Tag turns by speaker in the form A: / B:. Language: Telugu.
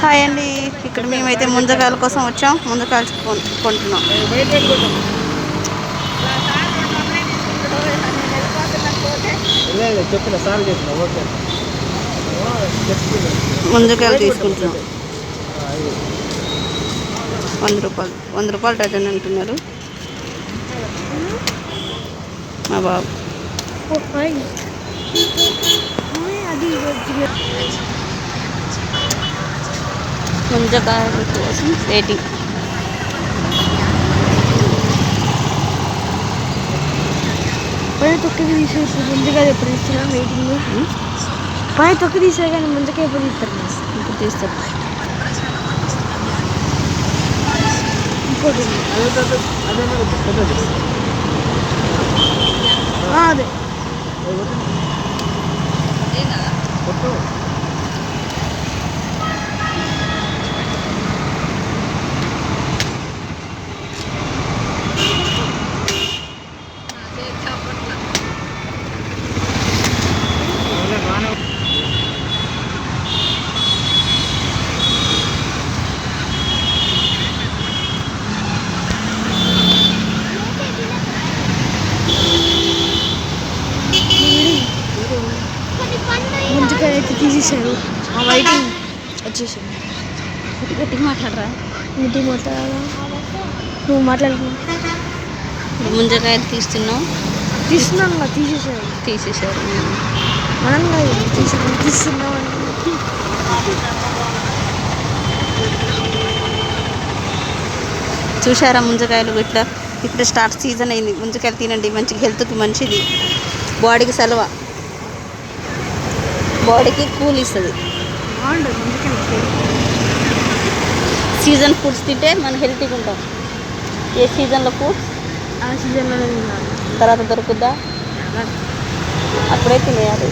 A: హాయ్ అండి. ఇక్కడ మేమైతే ముంజకాయల కోసం వచ్చాం. ముంజకాయలు కొంటున్నాం. ముంజకాయలు తీసుకుంటున్నాం. 100 రూపాయలు, 100 రూపాయలు డజన్ అంటున్నారు మా బాబు. ముంజకాయల కోసం వెయిటింగ్.
B: పైన తొక్కి తీసేసి ముందుగా ఎప్పుడు ఇస్తున్నా వెయిటింగ్. పైన తొక్కి తీసే కానీ ముందుగా ఎప్పుడు ఇస్తారు
A: ఇప్పుడు తీస్తారు.
B: ఇంకోటి అదే ముందుగా అయితే తీసేసారు. ఆ వెయిటింగ్ వచ్చేసాను.
A: గట్టిగా మాట్లాడరా.
B: ఇంటి మాట్లాడాలా నువ్వు మాట్లాడుతున్నావు.
A: ముంజకాయలు తీస్తున్నాం. తీసేసారు.
B: మనం తీస్తున్నాం.
A: చూసారా ముంజకాయలు ఇట్లా. ఇప్పుడు స్టార్ట్ సీజన్ అయింది. ముంజకాయలు తినండి, మంచిగా హెల్త్కి మంచిది, బాడీకి సలవ, బాడీకి కూల్ ఇస్తుంది. సీజన్ ఫుడ్స్ తింటే మనం హెల్తీగా ఉంటాం. ఏ సీజన్లో ఫుడ్స్
B: ఆ సీజన్లో
A: తర్వాత దొరుకుద్దా, అప్పుడే తినేయాలి.